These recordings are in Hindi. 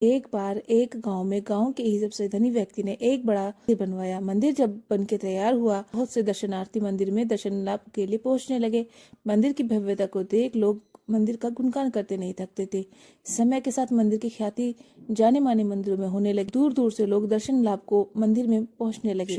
एक बार एक गांव में गांव के ही सबसे धनी व्यक्ति ने एक बड़ा मंदिर बनवाया। मंदिर जब बनके तैयार हुआ, बहुत से दर्शनार्थी मंदिर में दर्शन लाभ के लिए पहुंचने लगे। मंदिर की भव्यता को देख लोग मंदिर का गुणगान करते नहीं थकते थे। समय के साथ मंदिर की ख्याति जाने माने मंदिरों में होने लगी। दूर दूर से लोग दर्शन लाभ को मंदिर में पहुंचने लगे।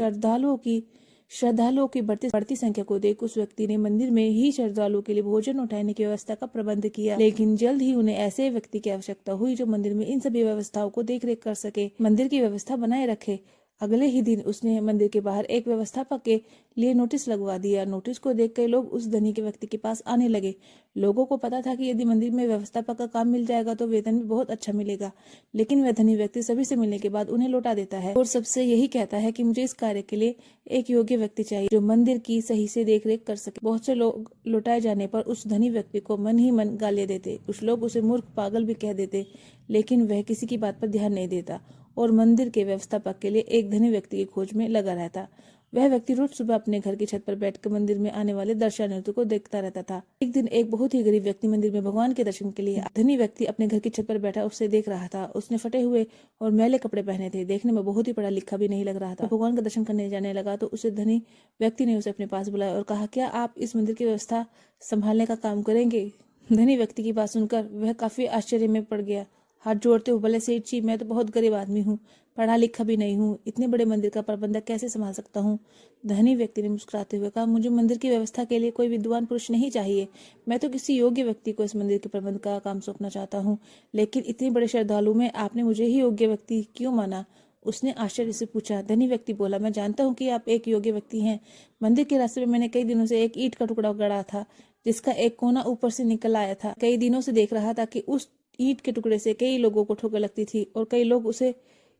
श्रद्धालुओं की बढ़ती संख्या को देख उस व्यक्ति ने मंदिर में ही श्रद्धालुओं के लिए भोजन उठाने की व्यवस्था का प्रबंध किया। लेकिन जल्द ही उन्हें ऐसे व्यक्ति की आवश्यकता हुई जो मंदिर में इन सभी व्यवस्थाओं को देख रेख कर सके, मंदिर की व्यवस्था बनाए रखे। अगले ही दिन उसने मंदिर के बाहर एक व्यवस्थापक के लिए नोटिस लगवा दिया। नोटिस को देख कर लोग उस धनी के व्यक्ति के पास आने लगे। लोगों को पता था कि यदि मंदिर में व्यवस्थापक का काम मिल जाएगा तो वेतन भी बहुत अच्छा मिलेगा, लेकिन वह धनी व्यक्ति सभी से मिलने के बाद उन्हें लौटा देता है और सबसे यही कहता है कि मुझे इस कार्य के लिए एक योग्य व्यक्ति चाहिए जो मंदिर की सही से देखरेख कर सके। बहुत से लोग लौटाए जाने पर उस धनी व्यक्ति को मन ही मन गालियां देते। कुछ लोग उसे मूर्ख, पागल भी कह देते, लेकिन वह किसी की बात पर ध्यान नहीं देता और मंदिर के व्यवस्थापक के लिए एक धनी व्यक्ति की खोज में लगा रहता। वह व्यक्ति रोज सुबह अपने घर की छत पर बैठकर मंदिर में आने वाले दर्शनार्थियों को देखता रहता था। एक दिन एक बहुत ही गरीब व्यक्ति मंदिर में भगवान के दर्शन के लिए धनी व्यक्ति अपने घर की छत पर बैठा उसे देख रहा था। उसने फटे हुए और मैले कपड़े पहने थे, देखने में बहुत ही पढ़ा लिखा भी नहीं लग रहा था। भगवान का दर्शन करने जाने लगा तो उसे धनी व्यक्ति ने उसे अपने पास बुलाया और कहा, क्या आप इस मंदिर की व्यवस्था संभालने का काम करेंगे? धनी व्यक्ति की बात सुनकर वह काफी आश्चर्य में पड़ गया। हाथ जोड़ते हुए, भले सेठ जी, मैं तो बहुत गरीब आदमी हूँ, पढ़ा लिखा भी नहीं हूँ, इतने बड़े मंदिर का प्रबंधक कैसे संभाल सकता हूँ? धनी व्यक्ति ने मुस्कुराते हुए कहा, मुझे मंदिर की व्यवस्था के लिए कोई विद्वान पुरुष नहीं चाहिए। मैं तो किसी योग्य व्यक्ति को इस मंदिर के प्रबंध का काम सौंपना चाहता हूँ, लेकिन इतने बड़े श्रद्धालु में आपने मुझे ही योग्य व्यक्ति क्यों माना? उसने आश्चर्य से पूछा। धनी व्यक्ति बोला, मैं जानता हूँ कि आप एक योग्य व्यक्ति हैं। मंदिर के रास्ते में मैंने कई दिनों से एक ईंट का टुकड़ा गड़ा था जिसका एक कोना ऊपर से निकल आया था। कई दिनों से देख रहा था कि उस ईंट के टुकड़े से कई लोगों को ठोकर लगती थी और कई लोग उसे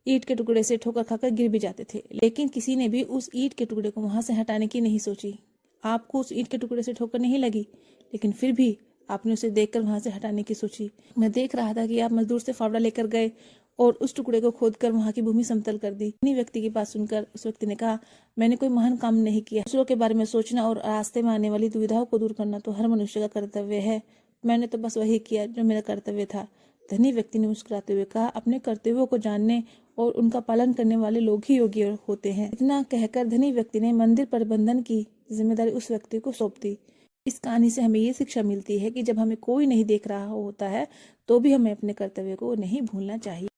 ईंट के टुकड़े से ठोकर खाकर गिर भी जाते थे, लेकिन किसी ने भी उस ईंट के टुकड़े को वहां से हटाने की नहीं सोची। आपको उस ईंट के टुकड़े से ठोकर नहीं लगी, लेकिन फिर भी आपने उसे देखकर वहां से हटाने की सोची। मैं देख रहा था कि आप मजदूर से फावड़ा लेकर गए और उस टुकड़े को खोदकर वहां की भूमि समतल कर दी। इन्हीं व्यक्ति की बात सुनकर उस व्यक्ति ने कहा, मैंने कोई महान काम नहीं किया। दूसरों के बारे में सोचना और रास्ते में आने वाली दुविधाओं को दूर करना तो हर मनुष्य का कर्तव्य है। मैंने तो बस वही किया जो मेरा कर्तव्य था। धनी व्यक्ति ने मुस्कुराते हुए कहा, अपने कर्तव्यों को जानने और उनका पालन करने वाले लोग ही योग्य होते हैं। इतना कहकर धनी व्यक्ति ने मंदिर प्रबंधन की जिम्मेदारी उस व्यक्ति को सौंप दी। इस कहानी से हमें ये शिक्षा मिलती है कि जब हमें कोई नहीं देख रहा होता है तो भी हमें अपने कर्तव्य को नहीं भूलना चाहिए।